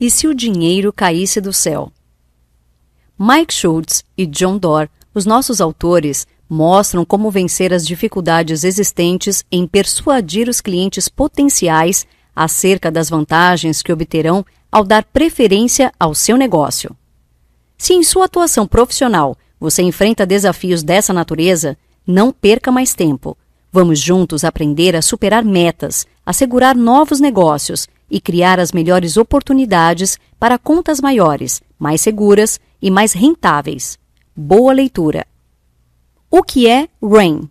E se o dinheiro caísse do céu? Mike Schultz e John Doerr, os nossos autores, mostram como vencer as dificuldades existentes em persuadir os clientes potenciais acerca das vantagens que obterão ao dar preferência ao seu negócio. Se em sua atuação profissional você enfrenta desafios dessa natureza, não perca mais tempo. Vamos juntos aprender a superar metas, assegurar novos negócios e criar as melhores oportunidades para contas maiores, mais seguras e mais rentáveis. Boa leitura! O que é RAIN?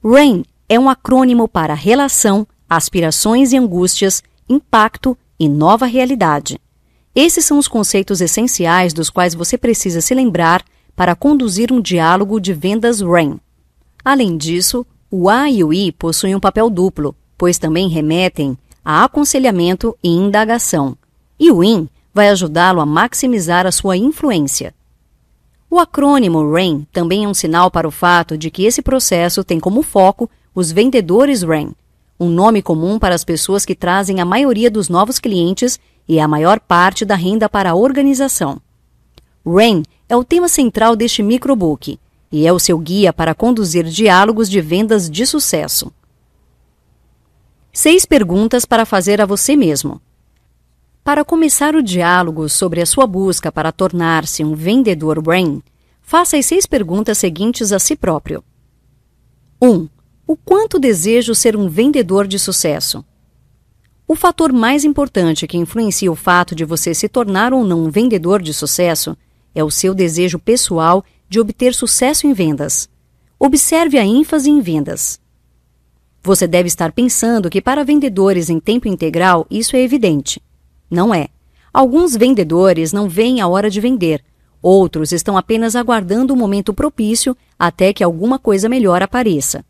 RAIN é um acrônimo para Relação, Aspirações e Angústias, Impacto e Nova Realidade. Esses são os conceitos essenciais dos quais você precisa se lembrar para conduzir um diálogo de vendas RAIN. Além disso, o A e o I possuem um papel duplo, pois também remetem a aconselhamento e indagação, e o IN vai ajudá-lo a maximizar a sua influência. O acrônimo RAIN também é um sinal para o fato de que esse processo tem como foco os vendedores RAIN, um nome comum para as pessoas que trazem a maioria dos novos clientes e a maior parte da renda para a organização. RAIN é o tema central deste microbook e é o seu guia para conduzir diálogos de vendas de sucesso. 6 perguntas para fazer a você mesmo. Para começar o diálogo sobre a sua busca para tornar-se um vendedor RAIN, faça as 6 perguntas seguintes a si próprio. 1. O quanto desejo ser um vendedor de sucesso? O fator mais importante que influencia o fato de você se tornar ou não um vendedor de sucesso é o seu desejo pessoal de obter sucesso em vendas. Observe a ênfase em vendas. Você deve estar pensando que para vendedores em tempo integral isso é evidente. Não é. Alguns vendedores não veem a hora de vender. Outros estão apenas aguardando o momento propício até que alguma coisa melhor apareça.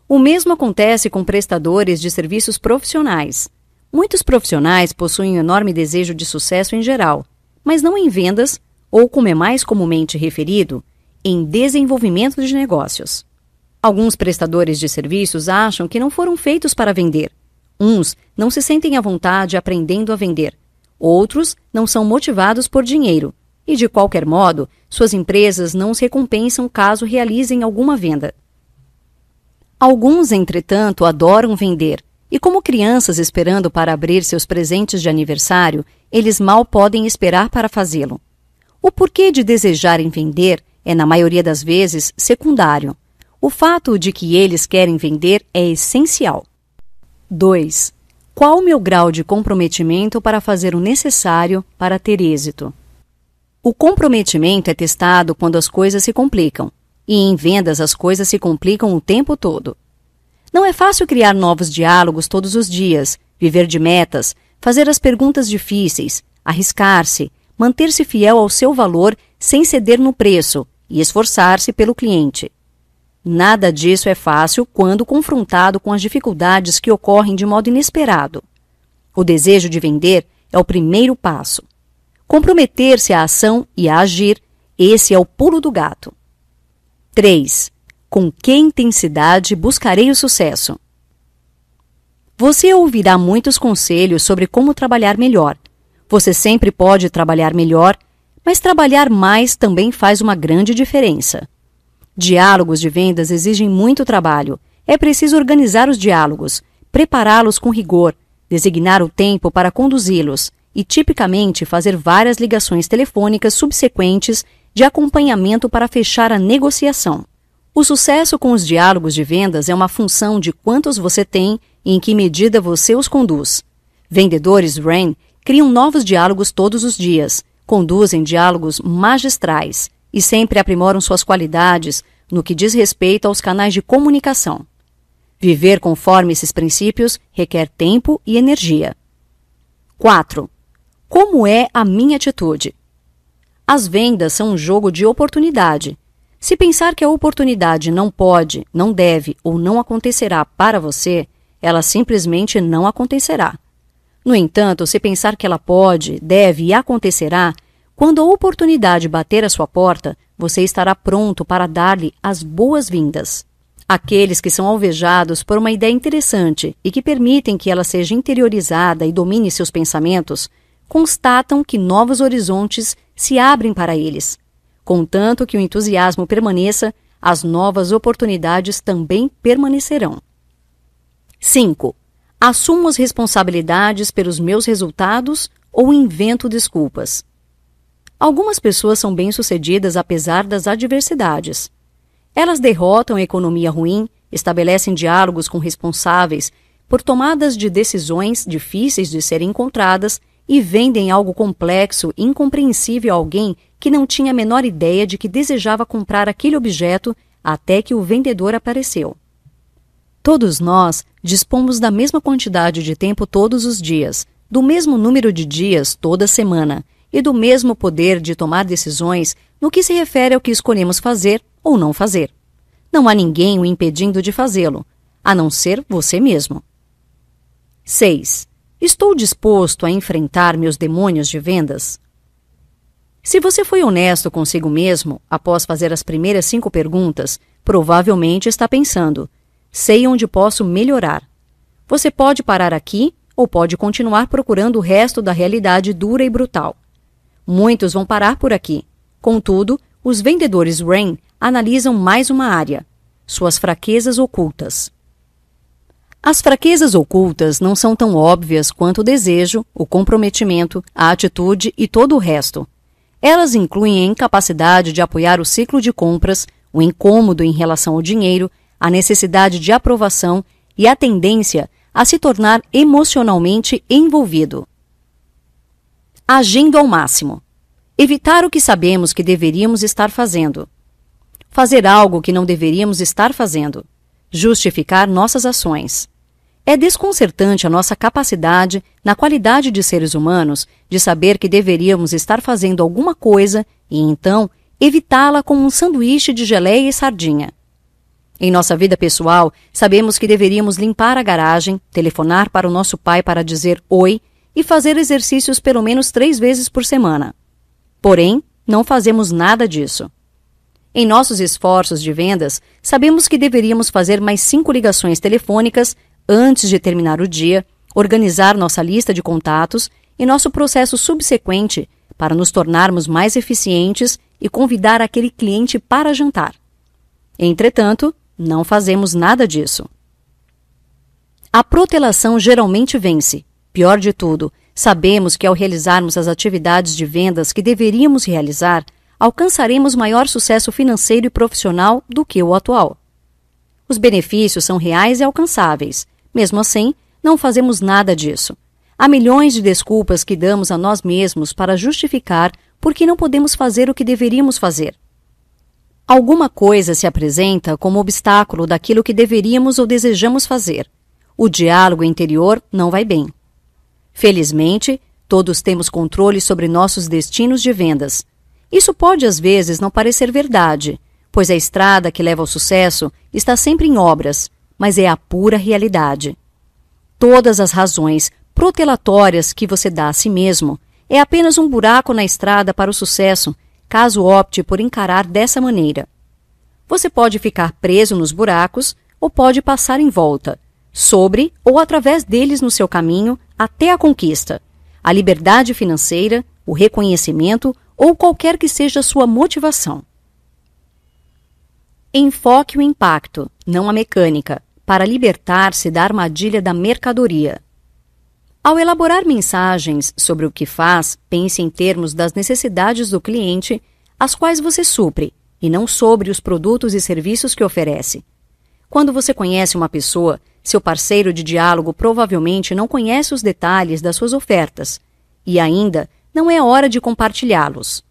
O mesmo acontece com prestadores de serviços profissionais. Muitos profissionais possuem um enorme desejo de sucesso em geral, mas não em vendas, ou como é mais comumente referido, em desenvolvimento de negócios. Alguns prestadores de serviços acham que não foram feitos para vender. Uns não se sentem à vontade aprendendo a vender. Outros não são motivados por dinheiro. E, de qualquer modo, suas empresas não os recompensam caso realizem alguma venda. Alguns, entretanto, adoram vender. E como crianças esperando para abrir seus presentes de aniversário, eles mal podem esperar para fazê-lo. O porquê de desejarem vender é, na maioria das vezes, secundário. O fato de que eles querem vender é essencial. 2. Qual o meu grau de comprometimento para fazer o necessário para ter êxito? O comprometimento é testado quando as coisas se complicam, e em vendas as coisas se complicam o tempo todo. Não é fácil criar novos diálogos todos os dias, viver de metas, fazer as perguntas difíceis, arriscar-se, manter-se fiel ao seu valor sem ceder no preço e esforçar-se pelo cliente. Nada disso é fácil quando confrontado com as dificuldades que ocorrem de modo inesperado. O desejo de vender é o primeiro passo. Comprometer-se à ação e a agir, esse é o pulo do gato. 3. Com que intensidade buscarei o sucesso? Você ouvirá muitos conselhos sobre como trabalhar melhor. Você sempre pode trabalhar melhor, mas trabalhar mais também faz uma grande diferença. Diálogos de vendas exigem muito trabalho. É preciso organizar os diálogos, prepará-los com rigor, designar o tempo para conduzi-los e, tipicamente, fazer várias ligações telefônicas subsequentes de acompanhamento para fechar a negociação. O sucesso com os diálogos de vendas é uma função de quantos você tem e em que medida você os conduz. Vendedores RAIN criam novos diálogos todos os dias, conduzem diálogos magistrais e sempre aprimoram suas qualidades no que diz respeito aos canais de comunicação. Viver conforme esses princípios requer tempo e energia. 4. Como é a minha atitude? As vendas são um jogo de oportunidade. Se pensar que a oportunidade não pode, não deve ou não acontecerá para você, ela simplesmente não acontecerá. No entanto, se pensar que ela pode, deve e acontecerá, quando a oportunidade bater à sua porta, você estará pronto para dar-lhe as boas-vindas. Aqueles que são alvejados por uma ideia interessante e que permitem que ela seja interiorizada e domine seus pensamentos, constatam que novos horizontes se abrem para eles. Contanto que o entusiasmo permaneça, as novas oportunidades também permanecerão. 5. Assumo as responsabilidades pelos meus resultados ou invento desculpas. Algumas pessoas são bem-sucedidas apesar das adversidades. Elas derrotam a economia ruim, estabelecem diálogos com responsáveis por tomadas de decisões difíceis de serem encontradas e vendem algo complexo e incompreensível a alguém que não tinha a menor ideia de que desejava comprar aquele objeto até que o vendedor apareceu. Todos nós dispomos da mesma quantidade de tempo todos os dias, do mesmo número de dias toda semana e do mesmo poder de tomar decisões no que se refere ao que escolhemos fazer ou não fazer. Não há ninguém o impedindo de fazê-lo, a não ser você mesmo. 6. Estou disposto a enfrentar meus demônios de vendas? Se você foi honesto consigo mesmo, após fazer as primeiras 5 perguntas, provavelmente está pensando: sei onde posso melhorar. Você pode parar aqui ou pode continuar procurando o resto da realidade dura e brutal. Muitos vão parar por aqui. Contudo, os vendedores RAIN analisam mais uma área: suas fraquezas ocultas. As fraquezas ocultas não são tão óbvias quanto o desejo, o comprometimento, a atitude e todo o resto. Elas incluem a incapacidade de apoiar o ciclo de compras, o incômodo em relação ao dinheiro, a necessidade de aprovação e a tendência a se tornar emocionalmente envolvido. Agindo ao máximo. Evitar o que sabemos que deveríamos estar fazendo. Fazer algo que não deveríamos estar fazendo. Justificar nossas ações. É desconcertante a nossa capacidade, na qualidade de seres humanos, de saber que deveríamos estar fazendo alguma coisa e, então, evitá-la como um sanduíche de geleia e sardinha. Em nossa vida pessoal, sabemos que deveríamos limpar a garagem, telefonar para o nosso pai para dizer oi e fazer exercícios pelo menos 3 vezes por semana. Porém, não fazemos nada disso. Em nossos esforços de vendas, sabemos que deveríamos fazer mais 5 ligações telefônicas antes de terminar o dia, organizar nossa lista de contatos e nosso processo subsequente para nos tornarmos mais eficientes e convidar aquele cliente para jantar. Entretanto, não fazemos nada disso. A protelação geralmente vence. Pior de tudo, sabemos que ao realizarmos as atividades de vendas que deveríamos realizar, alcançaremos maior sucesso financeiro e profissional do que o atual. Os benefícios são reais e alcançáveis. Mesmo assim, não fazemos nada disso. Há milhões de desculpas que damos a nós mesmos para justificar por que não podemos fazer o que deveríamos fazer. Alguma coisa se apresenta como obstáculo daquilo que deveríamos ou desejamos fazer. O diálogo interior não vai bem. Felizmente, todos temos controle sobre nossos destinos de vendas. Isso pode às vezes não parecer verdade, pois a estrada que leva ao sucesso está sempre em obras, mas é a pura realidade. Todas as razões protelatórias que você dá a si mesmo é apenas um buraco na estrada para o sucesso, caso opte por encarar dessa maneira. Você pode ficar preso nos buracos ou pode passar em volta, sobre ou através deles no seu caminho até a conquista, a liberdade financeira, o reconhecimento ou qualquer que seja a sua motivação. Enfoque o impacto, não a mecânica, para libertar-se da armadilha da mercadoria. Ao elaborar mensagens sobre o que faz, pense em termos das necessidades do cliente, as quais você supre, e não sobre os produtos e serviços que oferece. Quando você conhece uma pessoa, seu parceiro de diálogo provavelmente não conhece os detalhes das suas ofertas, e ainda não é hora de compartilhá-los.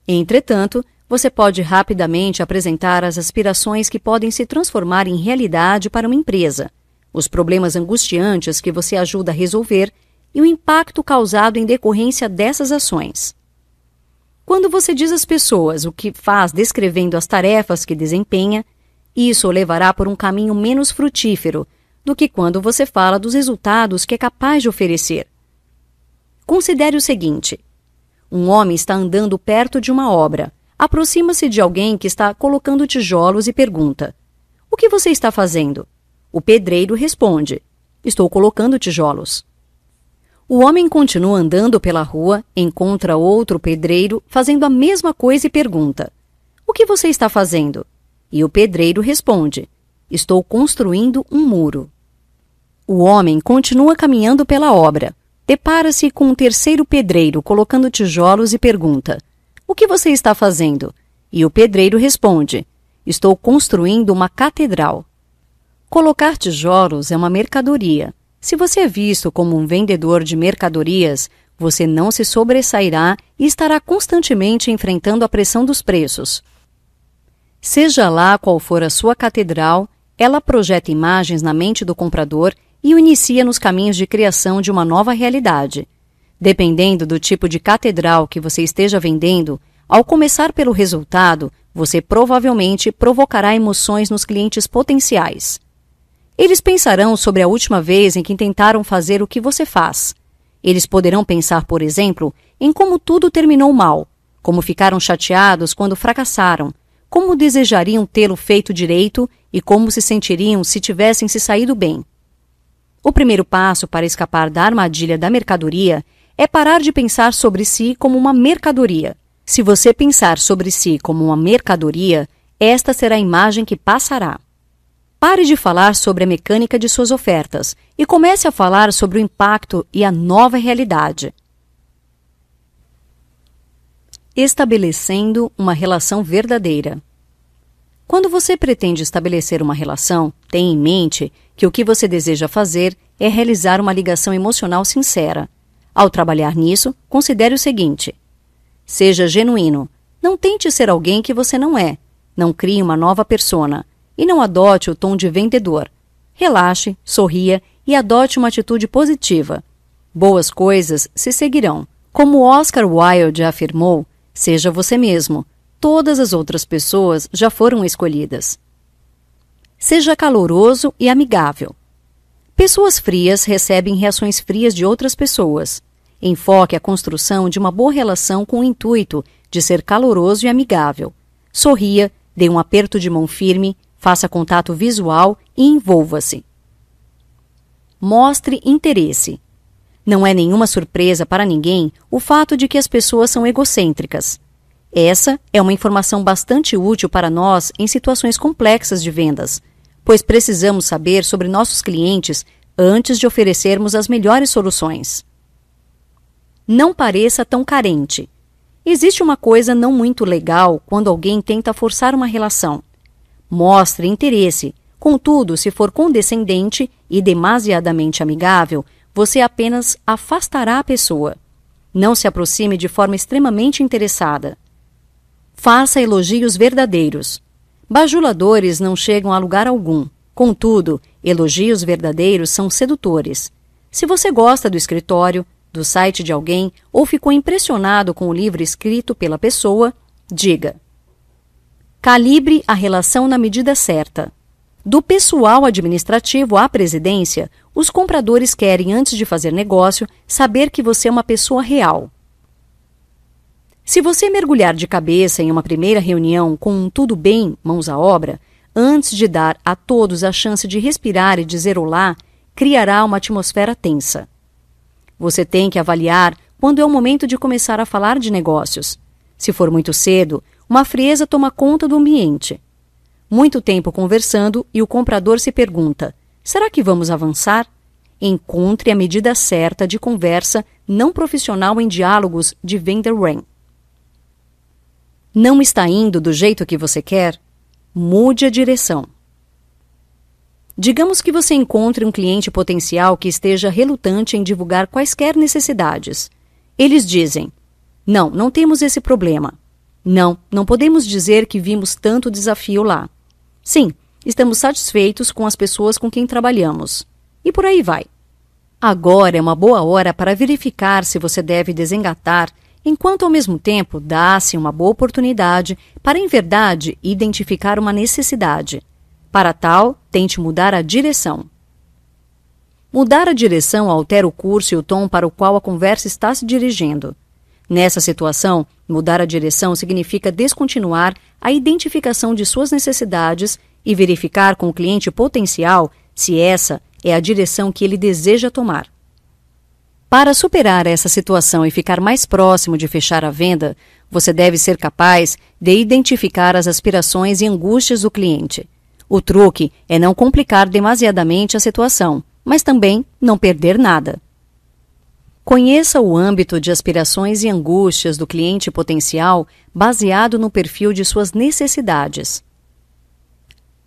Entretanto, você pode rapidamente apresentar as aspirações que podem se transformar em realidade para uma empresa, os problemas angustiantes que você ajuda a resolver e o impacto causado em decorrência dessas ações. Quando você diz às pessoas o que faz descrevendo as tarefas que desempenha, isso o levará por um caminho menos frutífero do que quando você fala dos resultados que é capaz de oferecer. Considere o seguinte: um homem está andando perto de uma obra. Aproxima-se de alguém que está colocando tijolos e pergunta: "O que você está fazendo?" O pedreiro responde: "Estou colocando tijolos." O homem continua andando pela rua, encontra outro pedreiro fazendo a mesma coisa e pergunta: "O que você está fazendo?" E o pedreiro responde: "Estou construindo um muro." O homem continua caminhando pela obra. Depara-se com um terceiro pedreiro colocando tijolos e pergunta: "O que você está fazendo?" E o pedreiro responde: "Estou construindo uma catedral." Colocar tijolos é uma mercadoria. Se você é visto como um vendedor de mercadorias, você não se sobressairá e estará constantemente enfrentando a pressão dos preços. Seja lá qual for a sua catedral, ela projeta imagens na mente do comprador e o inicia nos caminhos de criação de uma nova realidade. Dependendo do tipo de catedral que você esteja vendendo, ao começar pelo resultado, você provavelmente provocará emoções nos clientes potenciais. Eles pensarão sobre a última vez em que tentaram fazer o que você faz. Eles poderão pensar, por exemplo, em como tudo terminou mal, como ficaram chateados quando fracassaram, como desejariam tê-lo feito direito e como se sentiriam se tivessem se saído bem. O primeiro passo para escapar da armadilha da mercadoria é parar de pensar sobre si como uma mercadoria. Se você pensar sobre si como uma mercadoria, esta será a imagem que passará. Pare de falar sobre a mecânica de suas ofertas e comece a falar sobre o impacto e a nova realidade. Estabelecendo uma relação verdadeira. Quando você pretende estabelecer uma relação, tenha em mente que o que você deseja fazer é realizar uma ligação emocional sincera. Ao trabalhar nisso, considere o seguinte: seja genuíno. Não tente ser alguém que você não é. Não crie uma nova persona. E não adote o tom de vendedor. Relaxe, sorria e adote uma atitude positiva. Boas coisas se seguirão. Como Oscar Wilde afirmou, seja você mesmo. Todas as outras pessoas já foram escolhidas. Seja caloroso e amigável. Pessoas frias recebem reações frias de outras pessoas. Enfoque a construção de uma boa relação com o intuito de ser caloroso e amigável. Sorria, dê um aperto de mão firme, faça contato visual e envolva-se. Mostre interesse. Não é nenhuma surpresa para ninguém o fato de que as pessoas são egocêntricas. Essa é uma informação bastante útil para nós em situações complexas de vendas, pois precisamos saber sobre nossos clientes antes de oferecermos as melhores soluções. Não pareça tão carente. Existe uma coisa não muito legal quando alguém tenta forçar uma relação. Mostre interesse. Contudo, se for condescendente e demasiadamente amigável, você apenas afastará a pessoa. Não se aproxime de forma extremamente interessada. Faça elogios verdadeiros. Bajuladores não chegam a lugar algum. Contudo, elogios verdadeiros são sedutores. Se você gosta do escritório, do site de alguém ou ficou impressionado com o livro escrito pela pessoa, diga: calibre a relação na medida certa. Do pessoal administrativo à presidência, os compradores querem, antes de fazer negócio, saber que você é uma pessoa real. Se você mergulhar de cabeça em uma primeira reunião com um tudo bem, mãos à obra, antes de dar a todos a chance de respirar e dizer olá, criará uma atmosfera tensa. Você tem que avaliar quando é o momento de começar a falar de negócios. Se for muito cedo, uma frieza toma conta do ambiente. Muito tempo conversando e o comprador se pergunta: será que vamos avançar? Encontre a medida certa de conversa não profissional em diálogos de Vender-Ren. Não está indo do jeito que você quer? Mude a direção. Digamos que você encontre um cliente potencial que esteja relutante em divulgar quaisquer necessidades. Eles dizem: não temos esse problema. Não podemos dizer que vimos tanto desafio lá. Sim, estamos satisfeitos com as pessoas com quem trabalhamos. E por aí vai. Agora é uma boa hora para verificar se você deve desengatar, enquanto ao mesmo tempo dá-se uma boa oportunidade para, em verdade, identificar uma necessidade. Para tal, tente mudar a direção. Mudar a direção altera o curso e o tom para o qual a conversa está se dirigindo. Nessa situação, mudar a direção significa descontinuar a identificação de suas necessidades e verificar com o cliente potencial se essa é a direção que ele deseja tomar. Para superar essa situação e ficar mais próximo de fechar a venda, você deve ser capaz de identificar as aspirações e angústias do cliente. O truque é não complicar demasiadamente a situação, mas também não perder nada. Conheça o âmbito de aspirações e angústias do cliente potencial baseado no perfil de suas necessidades.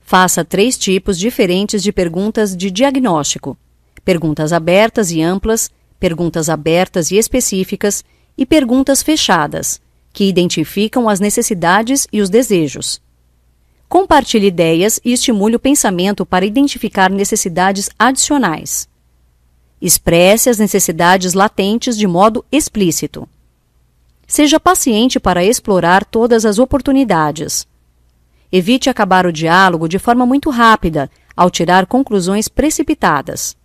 Faça 3 tipos diferentes de perguntas de diagnóstico: perguntas abertas e amplas, perguntas abertas e específicas e perguntas fechadas, que identificam as necessidades e os desejos. Compartilhe ideias e estimule o pensamento para identificar necessidades adicionais. Expresse as necessidades latentes de modo explícito. Seja paciente para explorar todas as oportunidades. Evite acabar o diálogo de forma muito rápida, ao tirar conclusões precipitadas.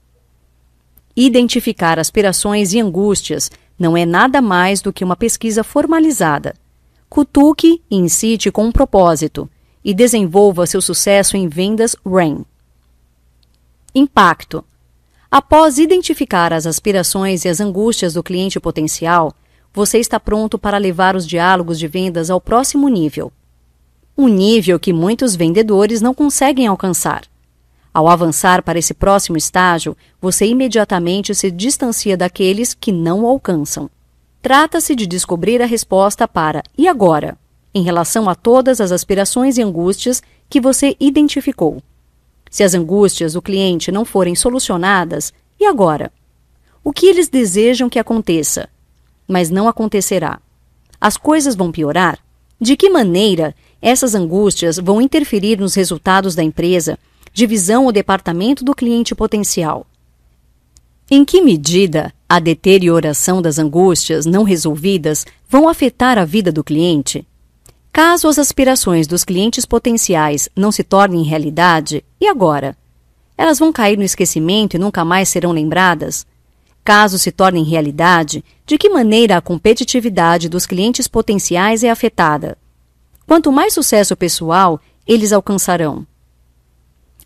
Identificar aspirações e angústias não é nada mais do que uma pesquisa formalizada. Cutuque e incite com um propósito e desenvolva seu sucesso em vendas RAIN. Impacto. Após identificar as aspirações e as angústias do cliente potencial, você está pronto para levar os diálogos de vendas ao próximo nível. Um nível que muitos vendedores não conseguem alcançar. Ao avançar para esse próximo estágio, você imediatamente se distancia daqueles que não o alcançam. Trata-se de descobrir a resposta para "e agora?", em relação a todas as aspirações e angústias que você identificou. Se as angústias do cliente não forem solucionadas, e agora? O que eles desejam que aconteça? Mas não acontecerá. As coisas vão piorar? De que maneira essas angústias vão interferir nos resultados da empresa, divisão ou departamento do cliente potencial? Em que medida a deterioração das angústias não resolvidas vão afetar a vida do cliente? Caso as aspirações dos clientes potenciais não se tornem realidade, e agora? Elas vão cair no esquecimento e nunca mais serão lembradas? Caso se tornem realidade, de que maneira a competitividade dos clientes potenciais é afetada? Quanto mais sucesso pessoal eles alcançarão?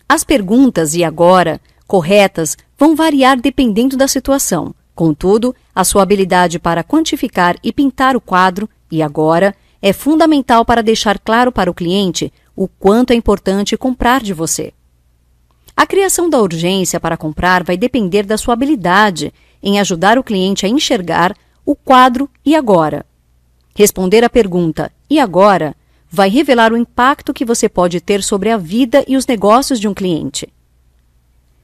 As perguntas "e agora?" corretas vão variar dependendo da situação. Contudo, a sua habilidade para quantificar e pintar o quadro "e agora?" é fundamental para deixar claro para o cliente o quanto é importante comprar de você. A criação da urgência para comprar vai depender da sua habilidade em ajudar o cliente a enxergar o quadro "e agora?". Responder à pergunta "e agora?" vai revelar o impacto que você pode ter sobre a vida e os negócios de um cliente.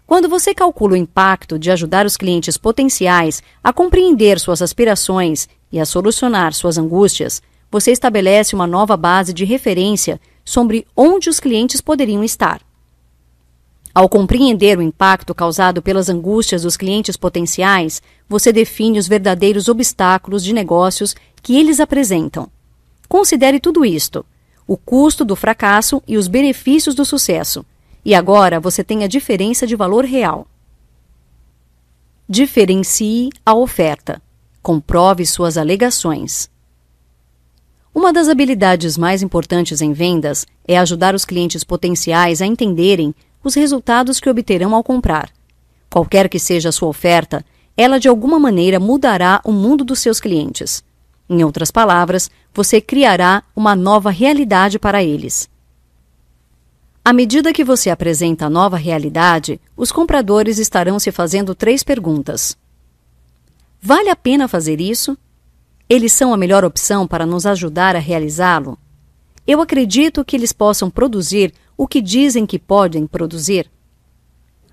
Quando você calcula o impacto de ajudar os clientes potenciais a compreender suas aspirações e a solucionar suas angústias, você estabelece uma nova base de referência sobre onde os clientes poderiam estar. Ao compreender o impacto causado pelas angústias dos clientes potenciais, você define os verdadeiros obstáculos de negócios que eles apresentam. Considere tudo isto: o custo do fracasso e os benefícios do sucesso. E agora você tem a diferença de valor real. Diferencie a oferta. Comprove suas alegações. Uma das habilidades mais importantes em vendas é ajudar os clientes potenciais a entenderem os resultados que obterão ao comprar. Qualquer que seja a sua oferta, ela de alguma maneira mudará o mundo dos seus clientes. Em outras palavras, você criará uma nova realidade para eles. À medida que você apresenta a nova realidade, os compradores estarão se fazendo 3 perguntas. Vale a pena fazer isso? Eles são a melhor opção para nos ajudar a realizá-lo? Eu acredito que eles possam produzir o que dizem que podem produzir?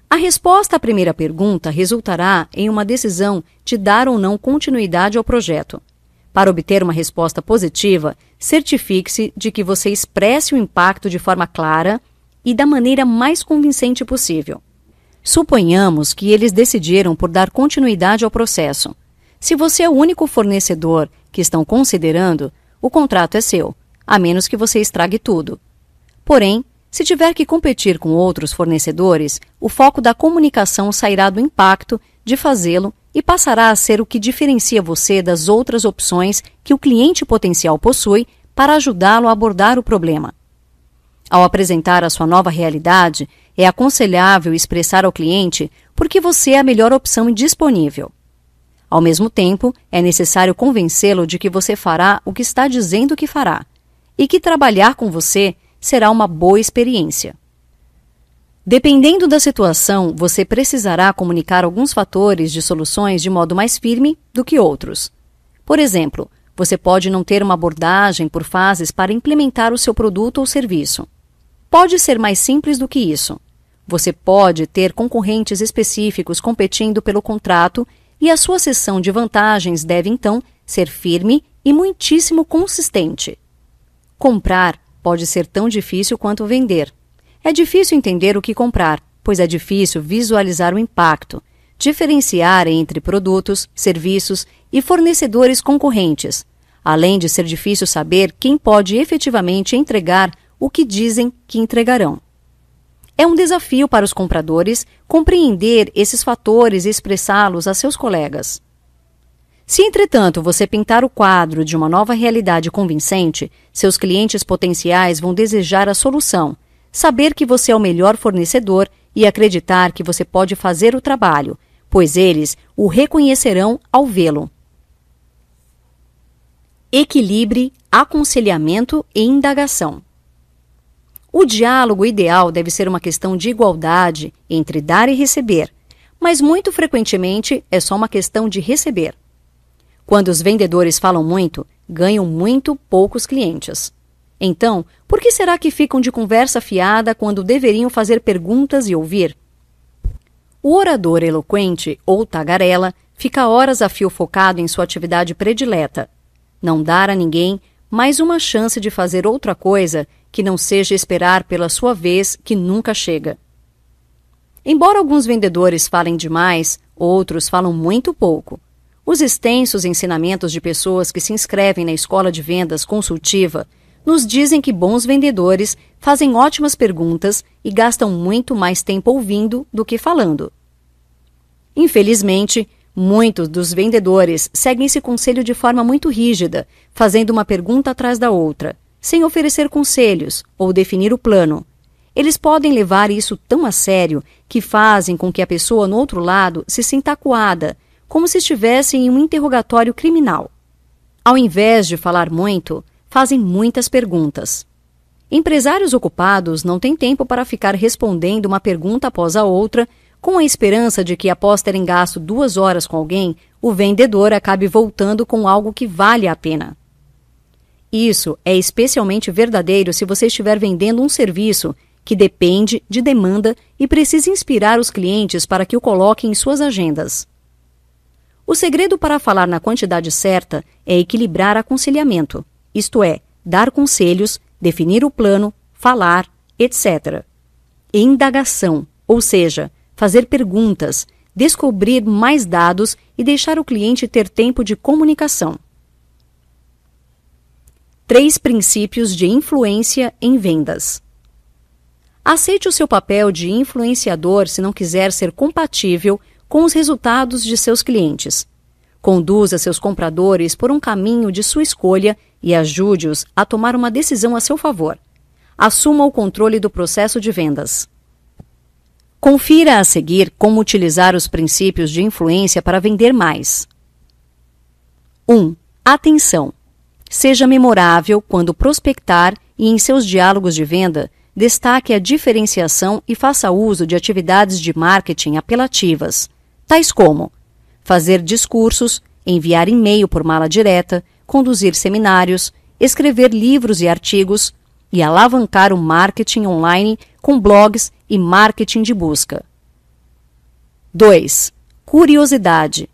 A resposta à primeira pergunta resultará em uma decisão de dar ou não continuidade ao projeto. Para obter uma resposta positiva, certifique-se de que você expresse o impacto de forma clara e da maneira mais convincente possível. Suponhamos que eles decidiram por dar continuidade ao processo. Se você é o único fornecedor que estão considerando, o contrato é seu, a menos que você estrague tudo. Porém, se tiver que competir com outros fornecedores, o foco da comunicação sairá do impacto de fazê-lo e passará a ser o que diferencia você das outras opções que o cliente potencial possui para ajudá-lo a abordar o problema. Ao apresentar a sua nova realidade, é aconselhável expressar ao cliente por que você é a melhor opção disponível. Ao mesmo tempo, é necessário convencê-lo de que você fará o que está dizendo que fará e que trabalhar com você será uma boa experiência. Dependendo da situação, você precisará comunicar alguns fatores de soluções de modo mais firme do que outros. Por exemplo, você pode não ter uma abordagem por fases para implementar o seu produto ou serviço. Pode ser mais simples do que isso. Você pode ter concorrentes específicos competindo pelo contrato e a sua seção de vantagens deve, então, ser firme e muitíssimo consistente. Comprar pode ser tão difícil quanto vender. É difícil entender o que comprar, pois é difícil visualizar o impacto, diferenciar entre produtos, serviços e fornecedores concorrentes, além de ser difícil saber quem pode efetivamente entregar o que dizem que entregarão. É um desafio para os compradores compreender esses fatores e expressá-los a seus colegas. Se, entretanto, você pintar o quadro de uma nova realidade convincente, seus clientes potenciais vão desejar a solução, saber que você é o melhor fornecedor e acreditar que você pode fazer o trabalho, pois eles o reconhecerão ao vê-lo. Equilibre aconselhamento e indagação. O diálogo ideal deve ser uma questão de igualdade entre dar e receber, mas muito frequentemente é só uma questão de receber. Quando os vendedores falam muito, ganham muito poucos clientes. Então, por que será que ficam de conversa fiada quando deveriam fazer perguntas e ouvir? O orador eloquente ou tagarela fica horas a fio focado em sua atividade predileta. Não dar a ninguém mais uma chance de fazer outra coisa que não seja esperar pela sua vez que nunca chega. Embora alguns vendedores falem demais, outros falam muito pouco. Os extensos ensinamentos de pessoas que se inscrevem na escola de vendas consultiva nos dizem que bons vendedores fazem ótimas perguntas e gastam muito mais tempo ouvindo do que falando. Infelizmente, muitos dos vendedores seguem esse conselho de forma muito rígida, fazendo uma pergunta atrás da outra, sem oferecer conselhos ou definir o plano. Eles podem levar isso tão a sério que fazem com que a pessoa no outro lado se sinta acuada, como se estivesse em um interrogatório criminal. Ao invés de falar muito, fazem muitas perguntas. Empresários ocupados não têm tempo para ficar respondendo uma pergunta após a outra, com a esperança de que, após terem gasto 2 horas com alguém, o vendedor acabe voltando com algo que vale a pena. Isso é especialmente verdadeiro se você estiver vendendo um serviço que depende de demanda e precisa inspirar os clientes para que o coloquem em suas agendas. O segredo para falar na quantidade certa é equilibrar aconselhamento, isto é, dar conselhos, definir o plano, falar, etc. E indagação, ou seja, fazer perguntas, descobrir mais dados e deixar o cliente ter tempo de comunicação. 3 princípios de influência em vendas. Aceite o seu papel de influenciador se não quiser ser compatível com os resultados de seus clientes. Conduza seus compradores por um caminho de sua escolha e ajude-os a tomar uma decisão a seu favor. Assuma o controle do processo de vendas. Confira a seguir como utilizar os princípios de influência para vender mais. 1. Atenção. Seja memorável quando prospectar e em seus diálogos de venda, destaque a diferenciação e faça uso de atividades de marketing apelativas, tais como fazer discursos, enviar e-mail por mala direta, conduzir seminários, escrever livros e artigos e alavancar o marketing online com blogs e marketing de busca. 2. Curiosidade.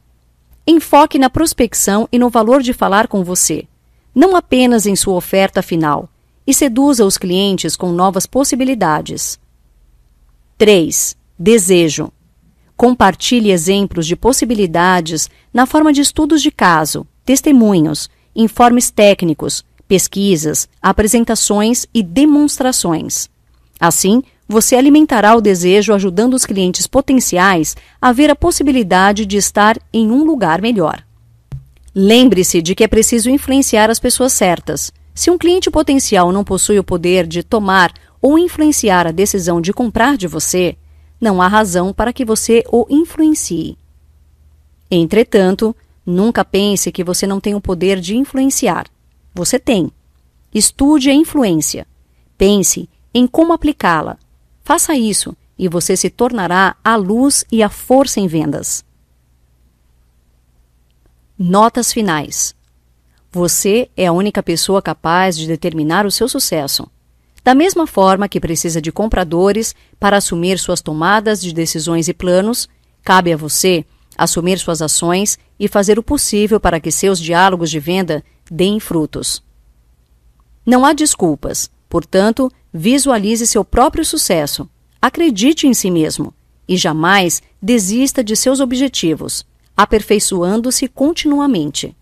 Enfoque na prospecção e no valor de falar com você, não apenas em sua oferta final, e seduza os clientes com novas possibilidades. 3. Desejo. Compartilhe exemplos de possibilidades na forma de estudos de caso, testemunhos, informes técnicos, pesquisas, apresentações e demonstrações. Assim, você alimentará o desejo ajudando os clientes potenciais a ver a possibilidade de estar em um lugar melhor. Lembre-se de que é preciso influenciar as pessoas certas. Se um cliente potencial não possui o poder de tomar ou influenciar a decisão de comprar de você, não há razão para que você o influencie. Entretanto, Nunca pense que você não tem o poder de influenciar. Você tem. Estude a influência. Pense em como aplicá-la. Faça isso e você se tornará a luz e a força em vendas. Notas finais. Você é a única pessoa capaz de determinar o seu sucesso. Da mesma forma que precisa de compradores para assumir suas tomadas de decisões e planos, cabe a você assumir suas ações e fazer o possível para que seus diálogos de venda deem frutos. Não há desculpas, portanto, visualize seu próprio sucesso, acredite em si mesmo e jamais desista de seus objetivos, aperfeiçoando-se continuamente.